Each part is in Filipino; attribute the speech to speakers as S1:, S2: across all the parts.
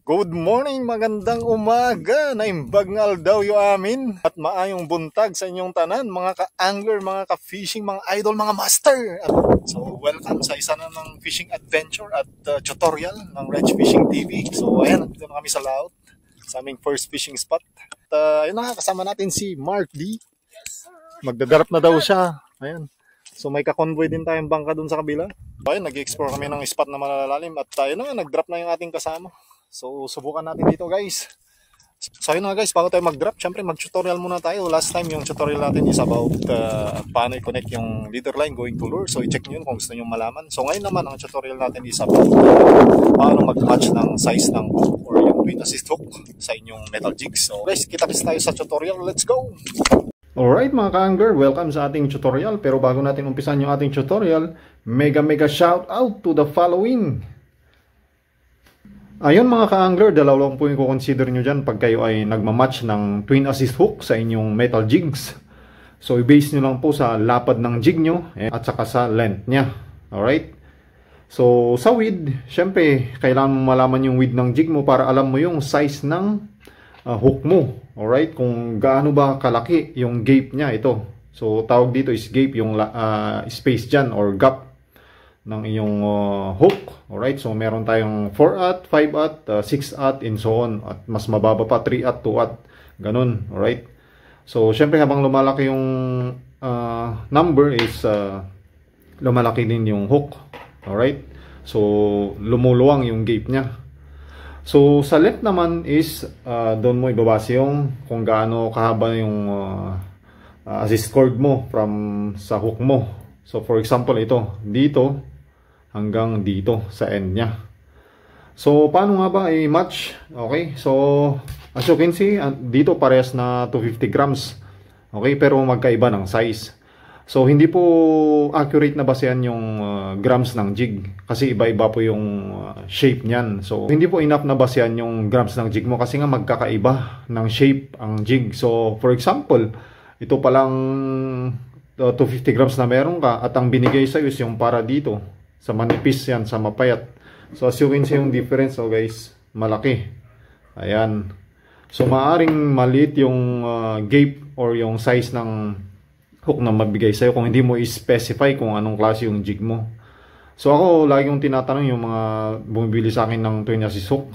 S1: Good morning, magandang umaga. Naimbag nga daw yu amin at maayong buntag sa inyong tanan, mga ka-angler, mga ka-fishing, mga idol, mga master. So, welcome sa isa na ng fishing adventure at tutorial ng Reg Fishing TV. So, ayan, nandito na kami sa laut, sa aming first fishing spot. At ayun na nga, kasama natin si Mark D. Magdadarap na daw siya. Ayan. So, may ka-convoy din tayong bangka dun sa kabila. Ayun, nag-explore kami ng spot na malalalim at ayun na nga, nag-drop na yung ating kasama. So, subukan natin dito guys. So, yun nga guys, bago tayo mag-drop, syempre mag-tutorial muna tayo. Last time yung tutorial natin is about paano i-connect yung leader line going to lure. So, i-check nyo yun kung gusto nyo malaman. So, ngayon naman, ang tutorial natin is about paano mag-match ng size ng hook or yung twin assist hook sa inyong metal jigs. So, guys, kita-kits tayo sa tutorial. Let's go! Alright mga ka-angler, welcome sa ating tutorial. Pero bago natin umpisan yung ating tutorial, mega shout out to the following. Ayun mga ka-angler, dalawa lang po yung kukonsider nyo dyan pag kayo ay nagmamatch ng twin assist hook sa inyong metal jigs. So i-base nyo lang po sa lapad ng jig nyo at saka sa length nya. Alright? So sa width, syempre kailangan mo malaman yung width ng jig mo para alam mo yung size ng hook mo. Alright? Kung gaano ba kalaki yung gape nya ito. So tawag dito is gape, yung space dyan or gap ng iyong hook. Alright, so meron tayong 4-aught, 5-aught, 6-aught, and so on. At mas mababa pa, 3-aught, 2-aught. Ganun, alright. So, syempre habang lumalaki yung number is lumalaki din yung hook. Alright. So, lumuluwang yung gape nya. So, sa length naman is doon mo ibabase yung kung gaano kahaba yung assist cord mo from sa hook mo. So, for example, ito, dito hanggang dito sa end nya. So, paano nga ba i-match? Okay, so as you can see, dito parehas na 250 grams. Okay, pero magkaiba ng size. So, hindi po accurate na basehan yung grams ng jig. Kasi iba-iba po yung shape niyan. So, hindi po enough na basehan yung grams ng jig mo kasi nga magkakaiba ng shape ang jig. So, for example, ito palang 250 grams na meron ka at ang binigay sa'yo is yung para dito. Sa manipis yan, sa mapayat. So, as you can see yung difference, so guys, malaki. Ayan. So, maaring maliit yung gape or yung size ng hook na mabigay sa'yo kung hindi mo i-specify kung anong klase yung jig mo. So, ako, lagi kong tinatanong yung mga bumibili sa akin ng twin assist hook.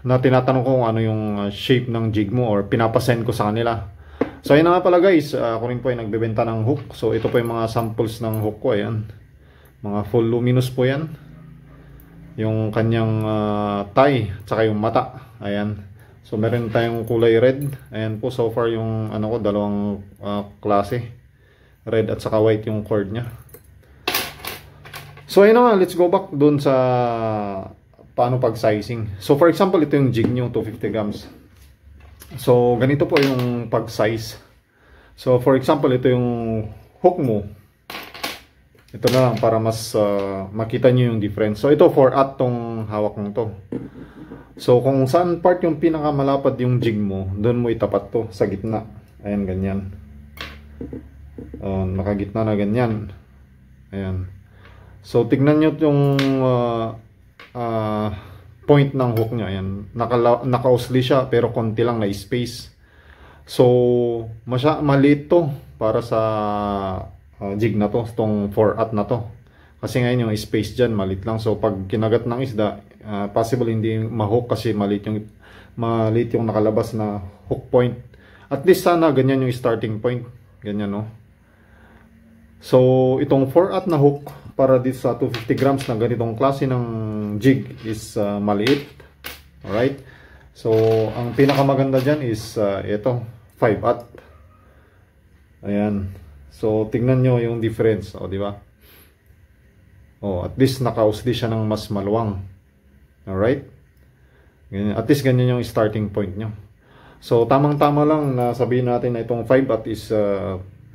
S1: Na tinatanong ko kung ano yung shape ng jig mo or pinapasend ko sa kanila. So, ayun na nga pala guys, ako rin po ay nagbebenta ng hook. So, ito po yung mga samples ng hook ko, ayan. Mga full luminous po yan. Yung kanyang tie, tsaka yung mata. Ayan. So meron tayong kulay red. Ayan po, so far yung ano ko, dalawang klase. Red at saka white yung cord nya. So ayun na nga, let's go back dun sa paano pag-sizing. So for example, ito yung jig nyo, 250 grams. So ganito po yung pag-size. So for example, ito yung hook mo. Ito na lang para mas makita nyo yung difference. So ito 4-aught tong hawak mo to. So kung saan part yung pinakamalapad yung jig mo, doon mo itapat to sa gitna. Ayan, ganyan. Nakagitna na ganyan. Ayan. So tignan nyo yung point ng hook nya. Ayan. Naka-usli siya pero konti lang na space. So maliit to para sa jig na to, itong 4-aught na to. Kasi ngayon yung space dyan, malit lang. So pag kinagat ng isda, possible hindi ma-hook kasi malit yung nakalabas na hook point. At least sana ganyan yung starting point. Ganyan, no? So itong 4-aught na hook para dito sa 250 grams na ganitong klase ng jig is maliit. Alright? So ang pinakamaganda dyan is ito, 5-aught. Ayan. So, tingnan nyo yung difference. O, di ba? O, at least naka-usli siya ng mas maluwang. Alright? Ganyan. At least ganyan yung starting point nyo. So, tamang-tama lang na sabihin natin na itong 5-aught is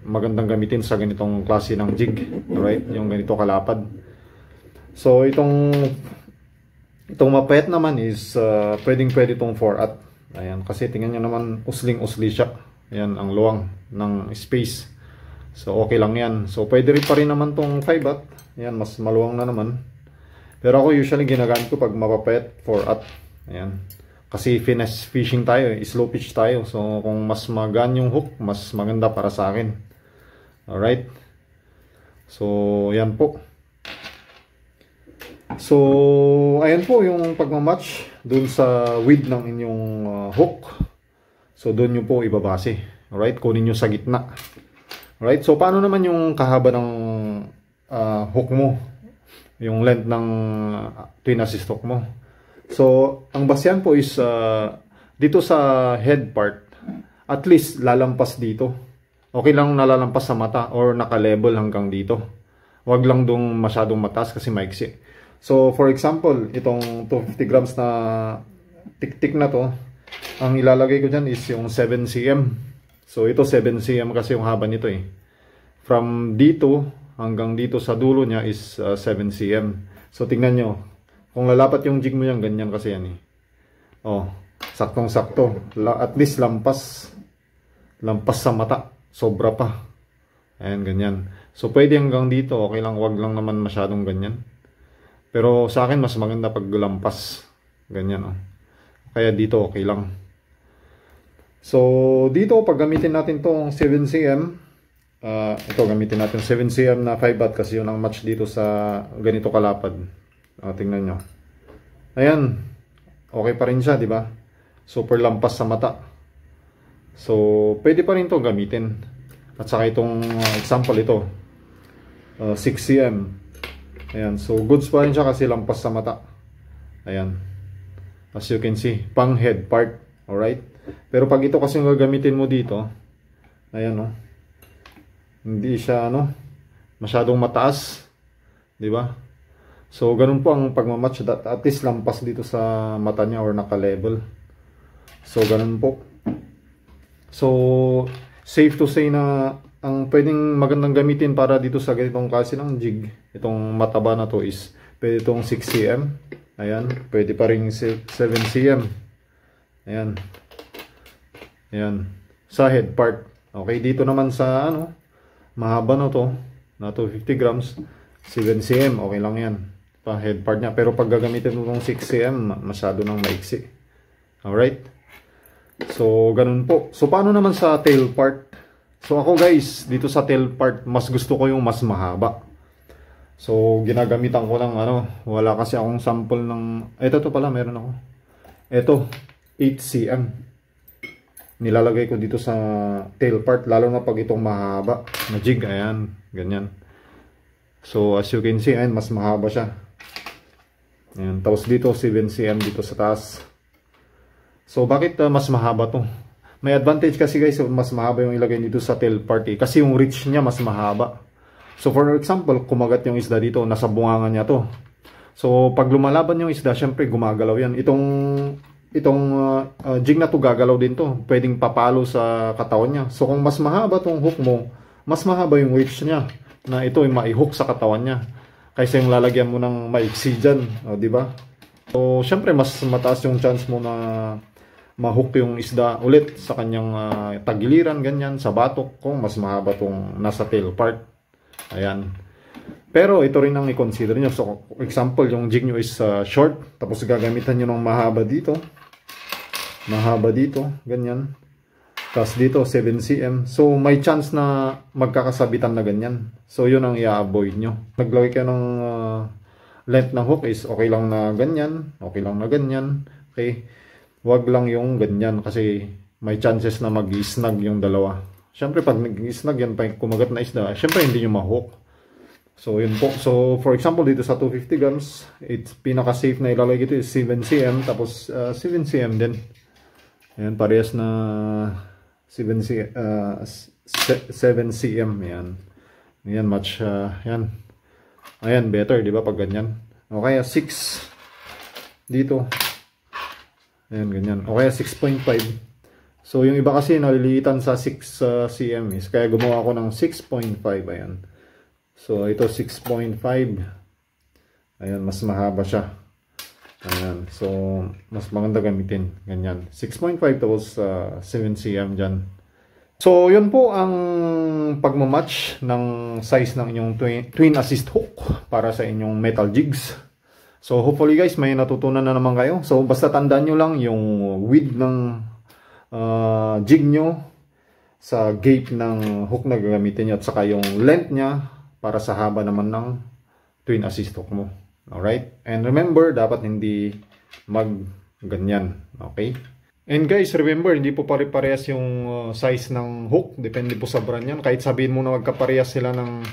S1: magandang gamitin sa ganitong klase ng jig. Alright? Yung ganito kalapad. So, itong mapayat naman is pwedeng-pwede itong 4-aught. Ayan. Kasi tingnan nyo naman, usling-usli siya. Ayan, ang luwang ng space. So, okay lang yan. So, pwede rin pa rin naman tong 5-aught. Yan, mas maluwang na naman. Pero ako usually ginagamit ko pag mapapayat 4-aught. Ayan. Kasi finesse fishing tayo, slow pitch tayo. So kung mas magaan yung hook, mas maganda para sa akin. Alright. So yan po. So ayan po yung pagmamatch dun sa width ng inyong hook. So doon nyo po ibabase. Alright, kunin nyo sa gitna. Alright, so paano naman yung kahaba ng hook mo? Yung length ng twin assist hook mo. So ang basehan po is dito sa head part, at least lalampas dito. Okay lang nalalampas sa mata or naka-level hanggang dito. Wag lang dong masyadong mataas kasi maiksi. So for example, itong 250 grams na tik-tik na to, ang ilalagay ko dyan is yung 7 cm. So ito 7 cm kasi yung haba nito eh. From dito hanggang dito sa dulo niya is 7 cm. So tingnan nyo, kung lalapat yung jig mo yan, ganyan kasi yan eh. Oh, saktong sakto. At least lampas sa mata. Sobra pa. Ayan, ganyan. So pwede hanggang dito, okay lang, wag lang naman masyadong ganyan. Pero sa akin mas maganda pag lampas. Ganyan oh. Kaya dito okay lang. So dito pag gamitin natin tong 7 cm, ito gamitin natin 7 cm na 5 baht kasi yun ang match dito sa ganito kalapad. Tingnan nyo. Ayan. Okay pa rin siya, di ba? Super lampas sa mata. So pwede pa rin to gamitin. At saka itong example ito, 6 cm. Ayan, so goods pa rin siya kasi lampas sa mata. Ayan. As you can see, pang head part. Alright? Pero pag ito kasi yung gagamitin mo dito, ayan oh. Hindi siya masyadong mataas. Di ba? So ganun po ang pagmamatch. At least lampas dito sa mata niya or naka-level. So ganun po. So safe to say na ang pwedeng magandang gamitin para dito sa ganitong klase ng jig, itong mataba na to is pwede itong 6 cm. Ayan, pwede pa rin 7 cm. Ayan. Ayan. Sa head part. Okay, dito naman sa mahaba na to, na 250 grams, 7 cm. Okay lang yan. Pa head part niya. Pero pag gagamitin mo itong 6 cm, masyado nang maiksi. Alright. So, ganun po. So, paano naman sa tail part? So ako guys, dito sa tail part, mas gusto ko yung mas mahaba. So ginagamitan ko ng wala kasi akong sample ng, ito pala meron ako. Ito, 8 cm. Nilalagay ko dito sa tail part, lalo na pag itong mahaba na jig, ayan, ganyan. So as you can see, ayan, mas mahaba siya. Ayan, tapos dito 7 cm dito sa taas. So bakit mas mahaba to? May advantage kasi guys, mas mahaba yung ilagay dito sa tail part eh. Kasi yung reach niya mas mahaba. So for example, kumagat yung isda dito, nasa bungangan niya to. So pag lumalaban yung isda, syempre gumagalaw yan. Itong jig na to gagalaw din to. Pwedeng papalo sa katawan niya. So kung mas mahaba tong hook mo, mas mahaba yung reach niya. Na ito ay mai-hook sa katawan niya. Kaysa yung lalagyan mo ng maiksi dyan. Di ba? So syempre mas mataas yung chance mo na ma-hook yung isda ulit sa kanyang tagiliran, ganyan, sa batok, kung mas mahaba tong nasa tail part. Ayan. Pero ito rin ang i-consider nyo. So, example, yung jig nyo is short, tapos gagamitan nyo ng mahaba dito. Mahaba dito, ganyan. Tapos dito, 7 cm. So, may chance na magkakasabitan na ganyan. So, yun ang i-avoid nyo. Naglagay kayo ng length ng hook is okay lang na ganyan, okay lang na ganyan. Okay. Wag lang yung ganyan kasi may chances na mag-snag yung dalawa. Siyempre pag nag-snag yan, pag kumagat na isda, siyempre hindi nyo ma-hook. So yun po. So for example dito sa 250 grams, it's pinaka-safe na ilalagay ito is 7 cm tapos 7 cm din. Ayan, parehas na 7 cm. Ayan. Ayan, match. Ayan. Ayan, better, di ba pag ganyan. O kaya 6 dito. Ayan, ganyan. O kaya 6.5. So, yung iba kasi naliliitan sa 6 cm is. Kaya gumawa ako ng 6.5. Ayan. So, ito 6.5. Ayan, mas mahaba siya. Ayan. So, mas maganda gamitin. Ganyan. 6.5 tapos 7 cm dyan. So, yun po ang pagmamatch ng size ng inyong twin assist hook para sa inyong metal jigs. So hopefully guys, may natutunan na naman kayo. So basta tandaan nyo lang yung width ng jig nyo sa gape ng hook na gagamitin nyo, at saka yung length nya para sa haba naman ng twin assist hook mo. Alright? And remember, dapat hindi mag-ganyan. Okay? And guys, remember, hindi po pare-parehas yung size ng hook. Depende po sa brand yan. Kahit sabihin mo na magkaparehas sila ng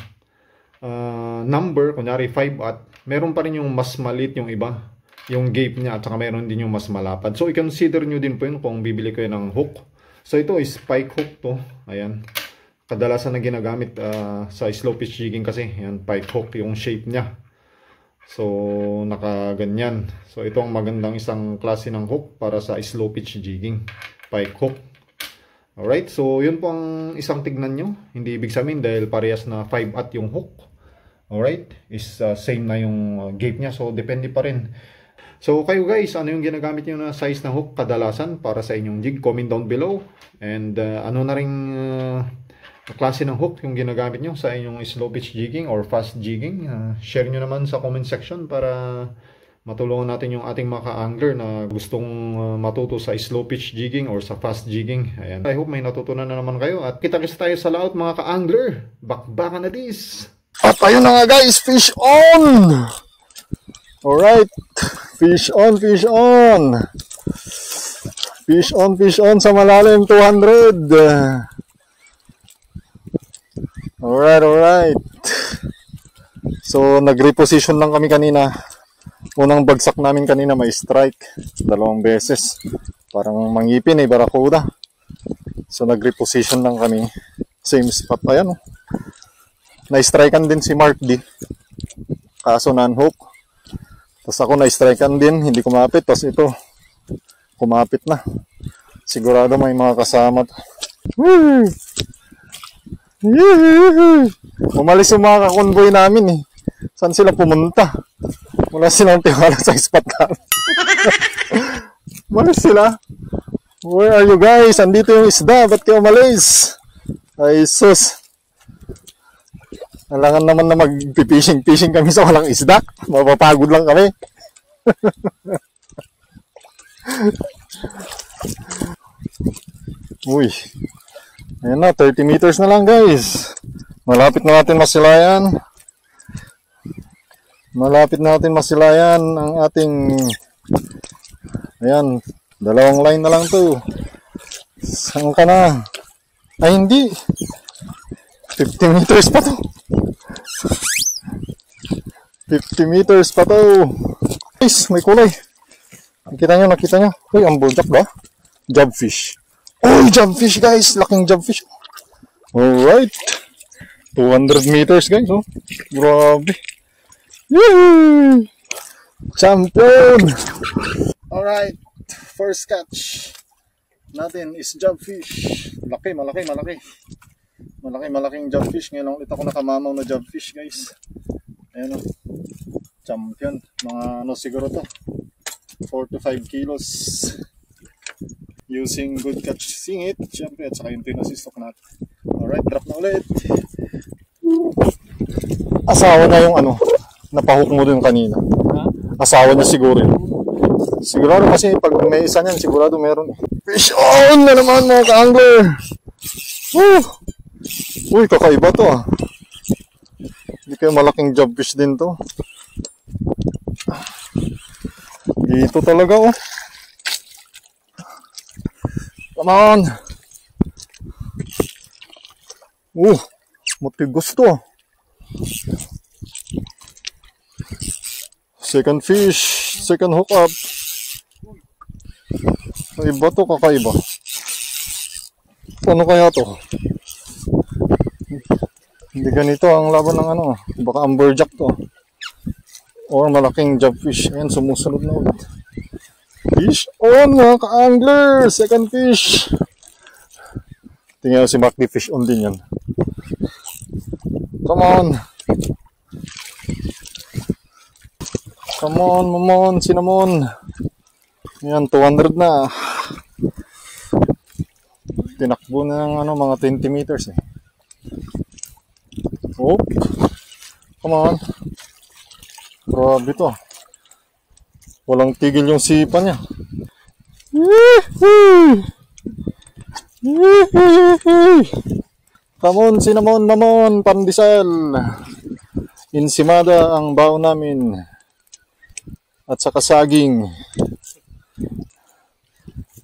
S1: number, kunyari 5/0, meron pa rin yung mas maliit yung iba, yung gape niya, at saka meron din yung mas malapad. So i-consider nyo din po yun kung bibili kayo ng hook. So ito is spike hook to. Ayan. Kadalasan na ginagamit sa slow pitch jigging kasi. Ayan, pike hook yung shape niya. So nakaganyan. So ito ang magandang isang klase ng hook para sa slow pitch jigging. Pike hook. Alright, so yun po ang isang tignan nyo. Hindi ibig sabihin dahil parehas na 5/0 yung hook, alright, is same na yung gape nya. So depende pa rin. So kayo guys, ano yung ginagamit nyo na size ng hook kadalasan para sa inyong jig? Comment down below. And ano na rin klase ng hook yung ginagamit nyo sa inyong slow pitch jigging or fast jigging? Share nyo naman sa comment section para matulungan natin yung ating mga ka-angler na gustong matuto sa slow pitch jigging or sa fast jigging. Ayan. I hope may natutunan na naman kayo. At kita-kits tayo sa laot mga ka-angler. Bakbakan na this!
S2: At ayun na nga guys, fish on! Alright, fish on, fish on! Fish on, fish on sa malalim, 200! Alright, alright. So, nag-reposition lang kami kanina. Unang bagsak namin kanina may strike 2 beses, parang mangipin barakuda. So nag-reposition lang kami, same spot. Ayan, na-strikean din si Mark D, kaso non-hook. Tapos ako na-strikean din, hindi kumapit. Tapos ito kumapit na, sigurado may mga kasama. Umalis yung mga kakonvoy namin Saan sila pumunta? Wala silang tiwala sa spot namin. Umalis sila. Where are you guys? Andito yung isda. Ba't kayo umalis? Ay sus. Alangan naman na mag-fishing kami sa walang isda. Mapapagod lang kami. Uy. Ayan na, 30 meters na lang guys. Malapit na natin masilayan. Malapit natin masilayan ang ating, ayan, 2 line na lang to. Saan ka na? Ay hindi, 50 meters pa to. 50 meters pa to. Guys, may kulay. Nakita nyo? Uy, ang buljak ba? Jobfish. Oh, jobfish guys, laking jobfish. Alright, 200 meters guys. Oh, grabe. Yee! Champion! Alright, first catch natin is jobfish. Malaking jobfish. Ngayon lang ulit ako nakamamaw na jobfish guys. Ayan o, champion. Mga ano siguro to, 4 to 5 kilos. Using good catch singit, syempre, at saka yung tinasistok natin. Alright, drop na ulit. Asawa na yung ano, napahook mo dun kanina. Asawa niya siguro yun. Sigurado kasi pag may isa niyan, sigurado meron. Fish on na naman mga ka-angler! Uy, kakaiba to Hindi kayo malaking jobfish din to. Dito talaga Come on! Matigas to Second fish, second hook up. Iba to, kakaiba. Ano kaya to? Hindi ganito ang laban ng ano. Baka amberjack to. Or malaking jobfish. Ayan, sumusunod na ulit. Fish on mga ka-angler! Second fish. Tingnan si Mark D, fish on din yan. Come on! Come on, mamon, cinnamon. Yan, 200 na. Tinakbo na ng ano, mga 20 meters Oh, come on. Grabe to. Walang tigil yung sipa niya. Yee-hee! Yee-hee! Kamon, cinnamon, namon, pandesal. Insimada ang baon namin. At saka saging.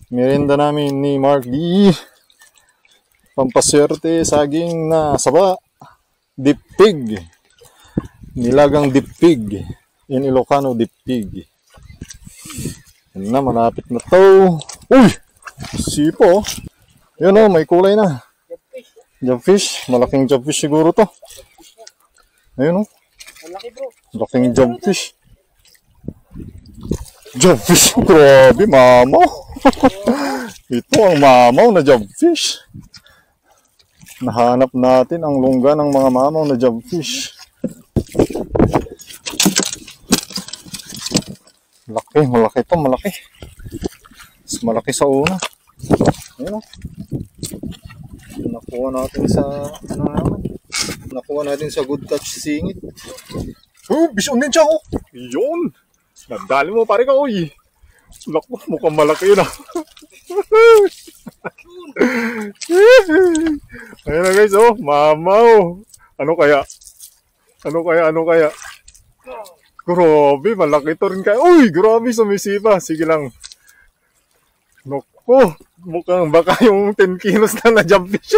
S2: Merienda namin ni Mark D. Pampaswerte, saging na saba. Dipig. Nilagang dipig. In Ilocano, dipig. Yan na, malapit na to. Uy! Sipo. Yan o, may kulay na. Jobfish. Malaking jobfish siguro to. Ayun o.
S3: Malaki bro.
S2: Laking jobfish. Jobfish. Grabe, mamaw. Ito ang mamaw na jobfish. Nahanap natin ang lungga ng mga mamaw na jobfish. Malaki, malaki ito, malaki. Mas malaki sa una. Ayun o. Nakuha natin sa, ano naman? Nakuha natin sa good catch singit. Oh, bison din siya oh. Yun. Nadali mo pare ka, oy. Naku, mukhang malaki yun ah. Ayun na guys, oh. Mamaw. Ano kaya? Ano kaya? Grabe, malaki to rin kaya. Uy, grabe, sumisipa. Sige lang. Naku, mukhang baka yung 10 kilos na na-jump fish.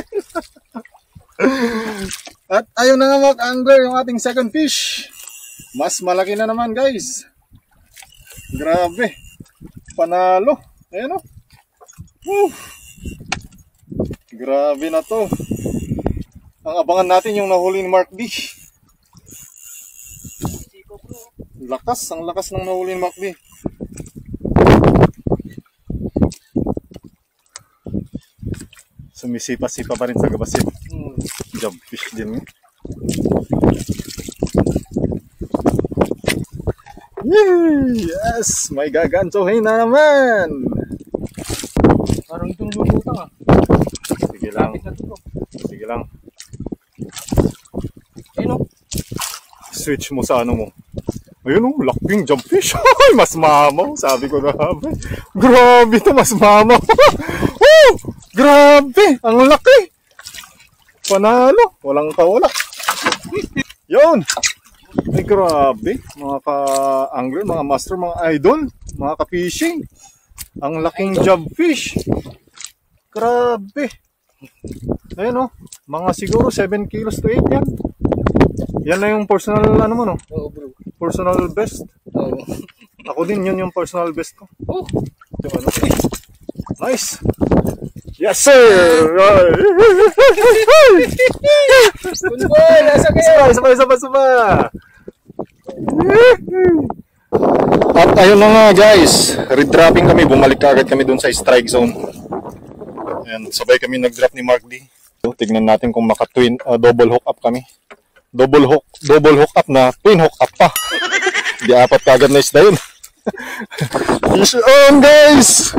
S2: At ayun na nga mga angler, yung ating second fish. Mas malaki na naman guys. Grabe. Panalo. Ayan o. Grabe na to. Ang abangan natin yung nahuli ni Mark D. Lakas, ang lakas ng nahuli ni Mark D. Sumisipa-sipa pa rin sa gabasit. Jobfish din. Yes! May gagantuhin na naman!
S3: Parang itong lulutang ah.
S2: Sige lang. Sige lang.
S3: Ayun o.
S2: Switch mo sa ano mo. Ayun o, laking jobfish. Ay, mas mamaw. Sabi ko na. Grabe to, mas mamaw. Oh, grabe! Ang laki! Panalo! Walang kawala. Yun! Ay, grabe. Mga ka-angler, mga master, mga idol, mga ka-fishing. Ang laking jobfish. Grabe. Ayun o. Mga siguro 7 kilos to 8 yan. Yan na yung personal, ano mo no?
S3: Oo bro.
S2: Personal best.
S3: Oo.
S2: Ako din, yun yung personal best ko.
S3: Oh.
S2: Yung ano. Nice! Yes, sir!
S3: Kulboy, nasa kayo.
S2: Saba! At ayun na nga guys, redropping kami, bumalik agad kami dun sa strike zone. Ayan, sabay kami nag-drop ni Mark D. So, tignan natin kung maka-twin, double hook up kami. Double hook up na twin hook up pa. Di apat kagad na isda yun. Fish on guys!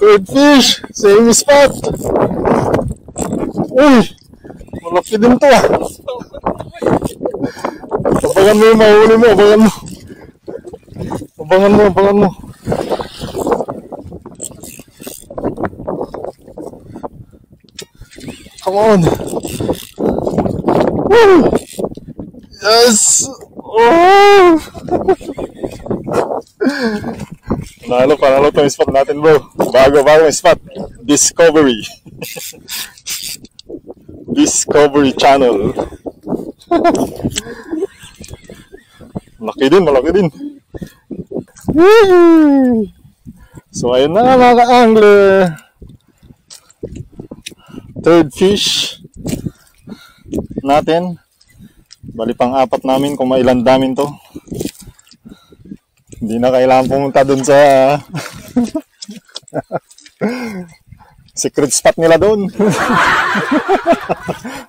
S2: Good fish! Same spot! Uy! Malaki din to ah! Abangan mo yung mahuli mo, abangan mo! Abangan mo! Come on! Woo! Yes! Oh! Panalo to yung spot natin bro. Bago yung spot. Discovery. Discovery Channel. Malaki din. Woo! So ayun na mga ka-angler. Third fish natin. Bali pang apat namin kung mailan damin to. Hindi na kailangan pumunta dun sa secret spot nila dun.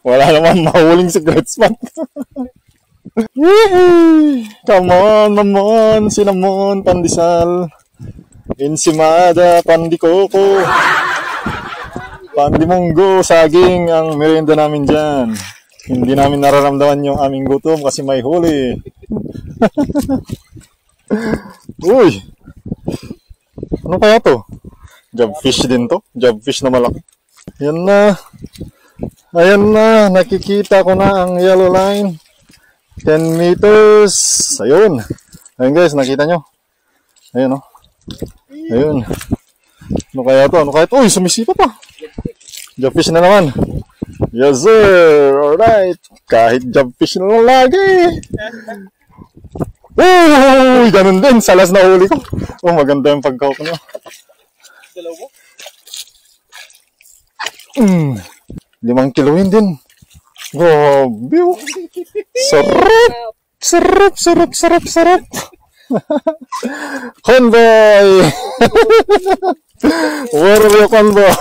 S2: Wala naman mahuling secret spot. Come on, cinnamon, pandesal, ensimada, pandikoko, pandimunggo, saging ang merienda namin dyan. Hindi namin nararamdaman yung aming gutom kasi may huli. Uy! Ano kaya to? Jobfish din to? Jobfish na malaki. Yan na. Ayan na. Nakikita ko na ang yellow line. 10 meters. Ayun. Ayun guys, nakita nyo? Ayun oh. Ayun. Ano kaya to? Ano kaya to? Uy, sumisipa pa. Jobfish na naman. Yes sir. Alright. Kahit jobfish na lang lagi. Uy, ganun din. Salas na huli ko. Oh, maganda yung pagkawak nyo.
S3: Dalawa?
S2: 5 kiloin din. Grabe oh. Sarap. Sarap. Convoy! Where are you, convoy?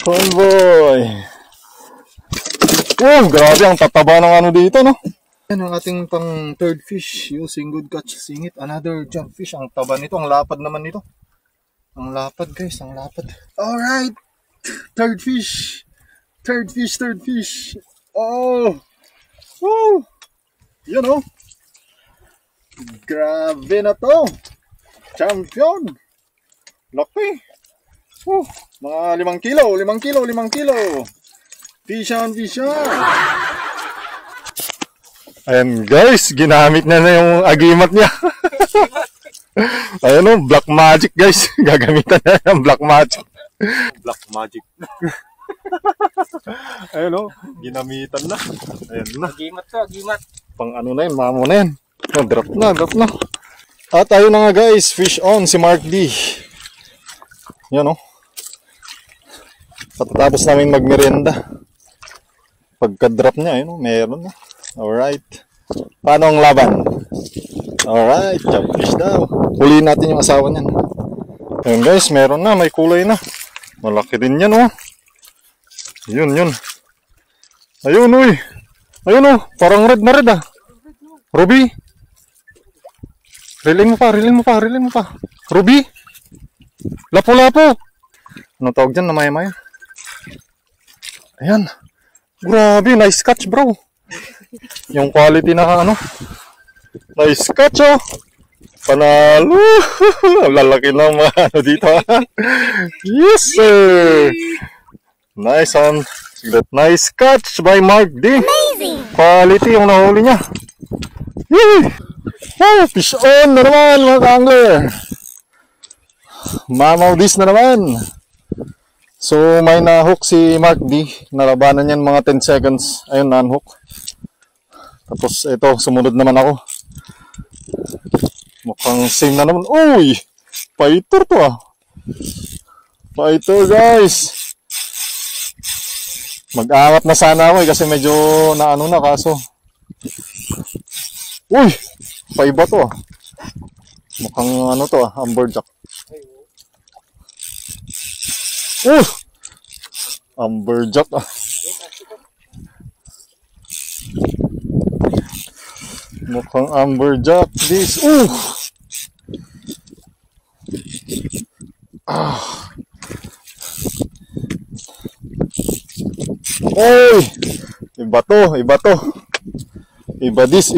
S2: Convoy! Oh, grabe ang tataba ng ano dito, no? Yan ang ating pang third fish using good catch singit. Another jump fish. Ang taba nito, ang lapad naman nito. Ang lapad guys, ang lapad. Alright! Third fish! Third fish! Oh! Woo! Yan oh! Grabe na to! Champion! Laki! Mga 5 kilo! Fish on! Ayan guys, ginamit na yung agimat niya. Ayan o, black magic guys. Gagamitan na ng black magic. Black magic. Ayan o, ginamitan na. Ayan na.
S3: Agimat to, agimat.
S2: Pang ano na yun, mamo na yan. Oh, drop na. At ayun na nga guys, fish on si Mark D. Yan o. Patatapos namin magmerienda. Pagka-drop niya, ayun o, meron na. Alright. Paano ang laban? Alright, jump fish daw. Huliin natin yung asawa niyan. Ayun guys, meron na, may kulay na. Malaki din yan oh. Yun. Ayun uy. Ayun oh, parang red na red ah. Ruby. Rilin mo pa. Ruby. Lapo. Ano tawag dyan na maya-maya? Ayan. Grabe, nice catch bro. Yung quality na ano. Nice catch oh. Panalo. Ang lalaki ng mga ano dito. Yes sir. Nice one. Nice catch by Mark D. Amazing. Quality yung nahuli niya. Yee. Oh, fish on na naman mga ka-angler. Mamaw this na naman. So may na-hook si Mark D. Nalabanan yan mga 10 seconds. Ayun, na-unhook. Tapos ito, sumunod naman ako. Mukhang same na naman. Uy! Fighter to ah. Fighter guys. Mag-aangat na sana ako kasi medyo naano na kaso. Uy! Paiba to ah. Mukhang ano to ah, amberjack. Amberjack ah. Mukhang amberjack this. Oy! Iba to. Iba this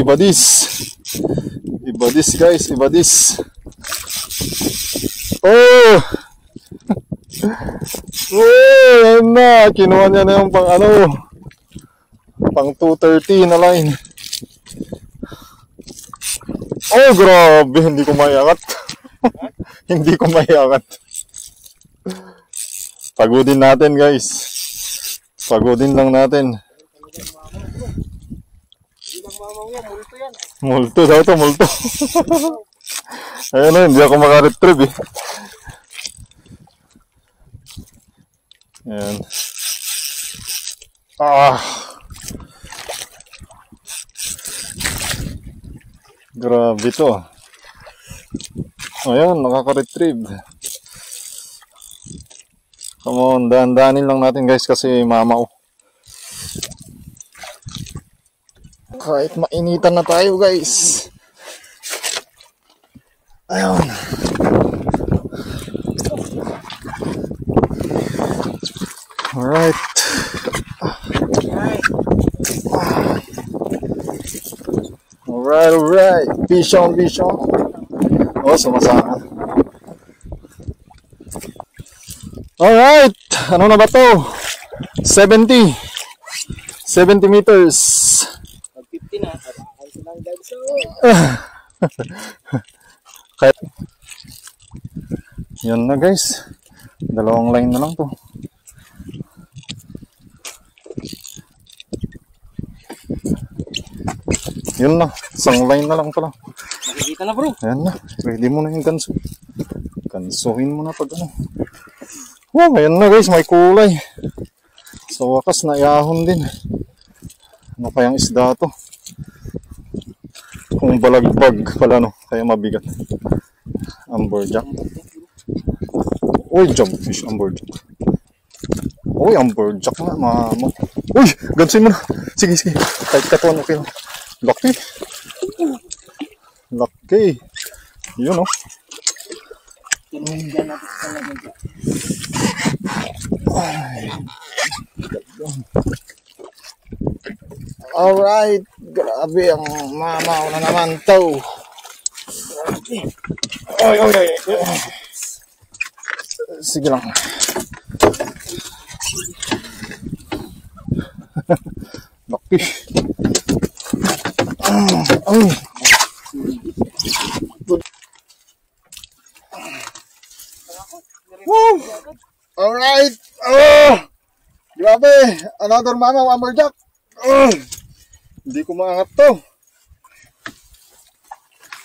S2: guys, iba this. Oh! Ayan na, kinuha niya na yung pang ano, pang 230 na line. Oh, grabe, hindi ko maiangat. Hindi ko maiangat. Pagodin natin guys. Pagodin lang natin. Multo daw to, multo. Ayun na, hindi ako makaretrieve eh. Ayan. Grabe to. Ayan, nakaka-retrieve. Come on, dahan-dahanin lang natin guys kasi mamaw. Kahit mainitan na tayo guys. Ayun. Alright. Alright. Fish on, fish on. Oh, sumasama. Alright, ano na ba to? 70 meters.
S3: Pag 50 na, tabakan ko lang guys.
S2: Kahit yan na guys, dalawang line na lang to. Yun na, isang line na lang pala.
S3: Nakikita na bro.
S2: Ayan na, ready mo na yung ganso. Gansuhin mo na pag ano. Wow, ayan na guys, may kulay. Sa wakas, naihahon din. Ano kayang isda to? Kung balagbag pala no, kaya mabigat. Amberjack. Uy, jumfish, amberjack. Uy, amberjack na, mama. Uy, gansuhin mo na. Sige, sige. Kahit katuan, okay na. Laki. Laki. Yun oh.
S3: Tinigyan natin sa lagyan dyan.
S2: Alright. Grabe ang mamaw na naman to. Oy, oy, oy. Sige lang. Laki. Ay. Woo! Alright. Oh! Grabe. Another mamaw, amberjack. Oh! Hindi ko maangat to.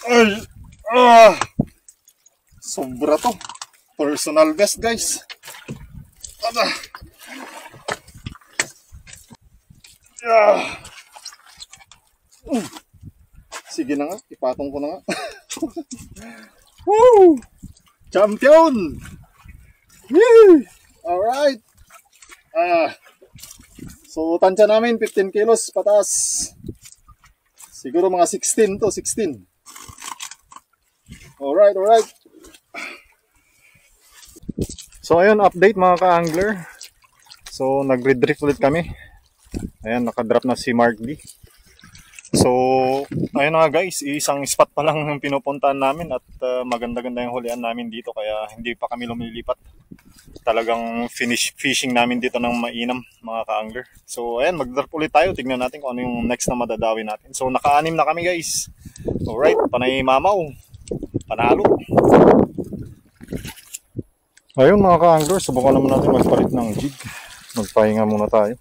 S2: Ay! Ah! Sobra to. Personal best guys. Aba! Ah! Sige na nga, ipatong ko na nga. Woo! Champion! Yee! Alright. So, tansya namin 15 kilos patas. Siguro mga 16 to, 16. Alright, alright. So, ayun, update mga ka-angler. So, nag-redrift ulit kami. Ayan, nakadrop na si Mark D. So, ayun na guys, isang spot pa lang yung pinupuntahan namin at maganda-ganda yung hulian namin dito kaya hindi pa kami lumilipat. Talagang finish fishing namin dito ng mainam mga ka-angler. So, ayan, mag-drop ulit tayo. Tignan natin kung ano yung next na madadawi natin. So, naka-anim na kami guys. Alright, panay mamaw. Panalo. Ayun mga ka-angler, subukan naman natin magpalit ng jig. Magpahinga muna tayo.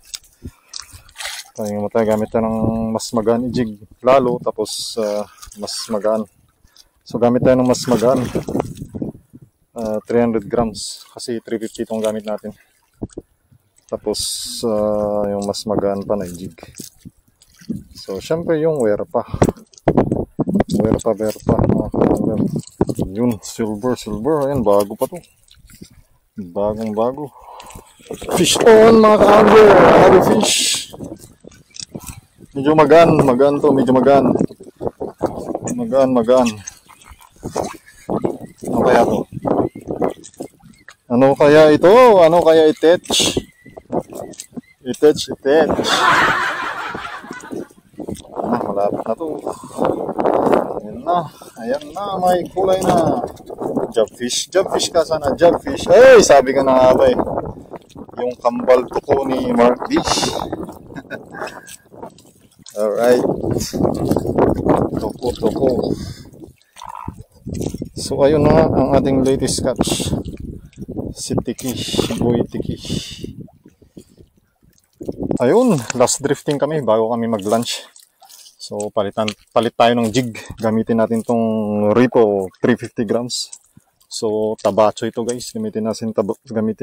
S2: Pahinga muna tayo gamit tayo ng mas magaan i-jig lalo tapos mas magaan. So gamit tayo ng mas magaan. 300 grams kasi 350 itong gamit natin. Tapos yung mas magaan pa na i-jig. So syempre yung Werpa. Werpa. Yun, silver. Ayan, bago pa to. Bagong bago. Fish on mga ka-angler. Another fish. Medyo magaan to, medyo magaan. Magaan. Ano kaya to? Ano kaya ito? Ano kaya i-tetch? I-tetch. Malapit na to. Ayan na, may kulay na. Jobfish ka sana, jobfish. Ay, sabi ka na nga ba eh. Yung kambal tuko ni Mark Dish. Alright. Toko. So ayun na nga ang ating latest catch. Si Tiki, Boy Tiki. Ayun, last drifting kami bago kami mag-lunch. So palit tayo ng jig. Gamitin natin tong Ripo 350 grams. So tabacho ito guys. Gamitin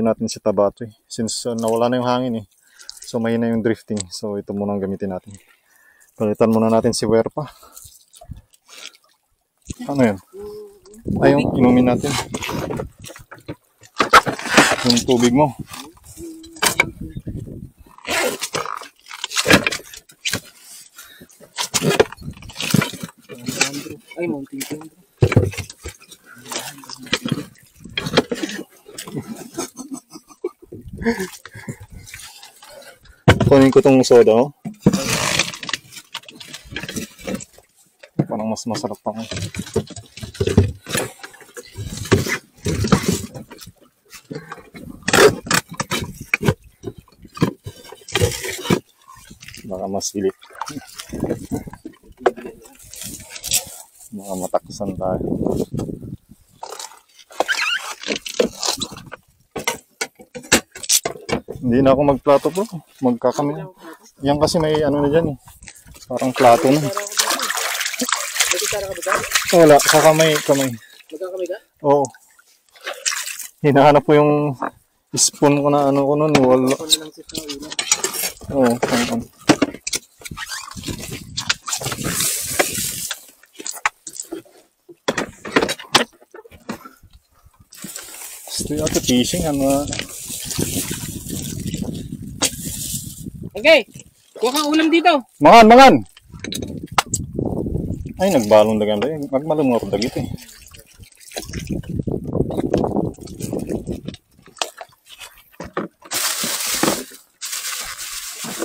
S2: natin si tabacho. Since nawala na yung hangin eh. So mahina yung drifting. So ito muna ang gamitin natin. Palitan muna natin si Werpa. Ano yun? Ay, yung inumin natin. Yung tubig mo.
S3: Ay, mountain bro.
S2: Kunin ko tong soda, oh. Parang mas masarap pa. Baka masilip. Baka mataksan tayo. Hindi na ako magplato bro. Magkakami. Yan kasi may ano na dyan eh. Parang plato na.
S3: Nagkitara ka ba dyan?
S2: Wala. Sa kamay.
S3: Magkakamay ka?
S2: Oo. Hinahanap ko yung spoon ko na ano ko nun. Wala.
S3: Ako na lang sis na ulam.
S2: Oo. Ano. Stay out fishing. Ano.
S3: Okay. Kuha kang ulam dito.
S2: Mangan! Ay, nagbalong dagan tayo. Magmalong nga dagit eh.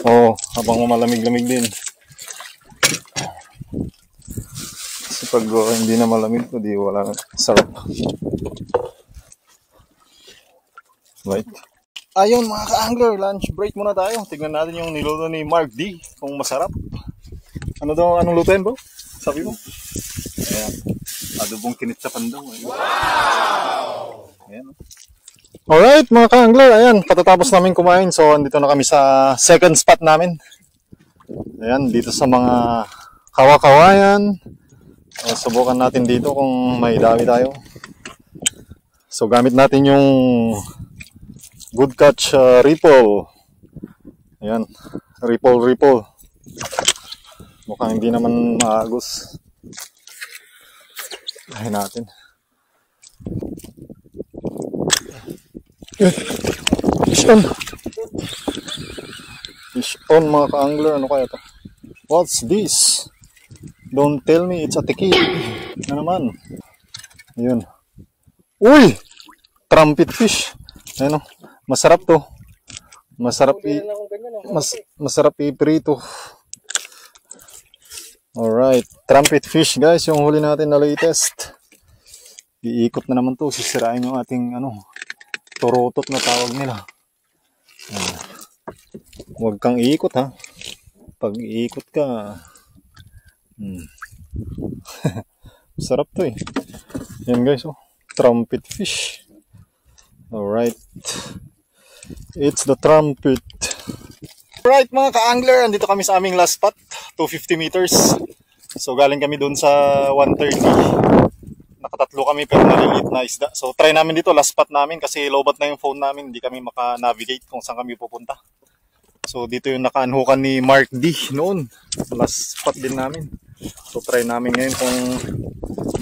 S2: Oo, habang malamig-lamig din. Kasi pag hindi na malamig, di wala na. Sarap. Right. Ayun mga ka-angler, lunch break muna tayo. Tignan natin yung niluto ni Mark D. Kung masarap. Ano daw, anong lutuin bro? Sabi mo? Ayan. Adobong kinitsapan daw. Wow! Ayan. Alright mga ka-angler, ayan. Patatapos namin kumain. So, andito na kami sa second spot namin. Ayan, dito sa mga kawa-kawayan. Subukan natin dito kung may dami tayo. So, gamit natin yung Good Catch Ripple. Ayan, Ripple. Mukhang hindi naman maagos. Ayan natin. Fish on. Fish on mga ka-angler. Ano kaya ito? What's this? Don't tell me it's a tiki. Ano naman? Ayun. Uy! Trumpet fish. Ayun o. Masarap to. Masarap masarap i-prito. Alright. Trumpet fish guys. Yung huli natin na latest. Iikot na naman to. Sisirain yung ating ano, turotot na tawag nila. Huwag kang iikot ha. Pag iikot ka, sarap to eh. Yan guys oh. Trumpet fish. Alright. It's the trumpet. Alright mga ka-angler, andito kami sa aming last spot, 250 meters. So galing kami doon sa 130. Nakatatlo kami pero nalilit na isda. So try namin dito, last spot namin kasi lobat na yung phone namin, hindi kami maka-navigate kung saan kami pupunta. So dito yung nakaanhukan ni Mark D noon. Last spot din namin. So try namin ngayon kung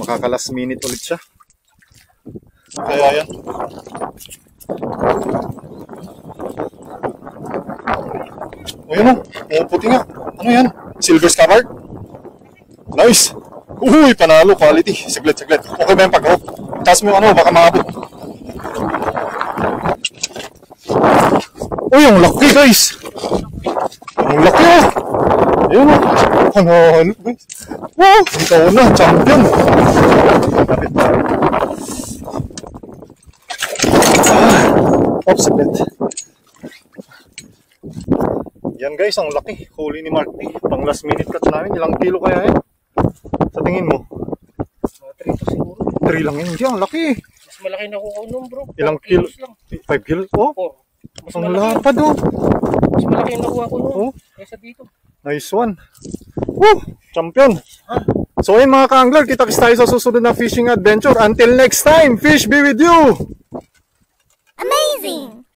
S2: makaka-last minute ulit siya. Kaya yan. O yun o, puti nga. Ano yan? Silver scabbard? Nice! Uy, panalo, quality. Saglit. Okay ba yung pag-hook? Taas mo yung ano, baka maabot. Uy, ang laki guys! Ang laki oh! Ayun o. Panalo guys. Wow! Ikaw na, champion! Oops, saglit. Yan guys, ang laki. Huli ni Mark D. Pang last minute catch namin. Ilang kilo kaya yan? Sa tingin mo?
S3: 3 to siguro.
S2: 3 lang yun. Hindi, ang laki.
S3: Mas malaki na kukuha nun bro.
S2: Ilang kilo? 5 kilo? Oh,
S3: 4. Mas
S2: ang
S3: malaki.
S2: lapad oh.
S3: Mas malaki yung nakuha ko nun.
S2: Oh.
S3: Kaysa dito.
S2: Nice one. Woo! Champion. So ayun mga ka-angler, kita-kits tayo sa susunod na fishing adventure. Until next time, fish be with you!
S4: Amazing!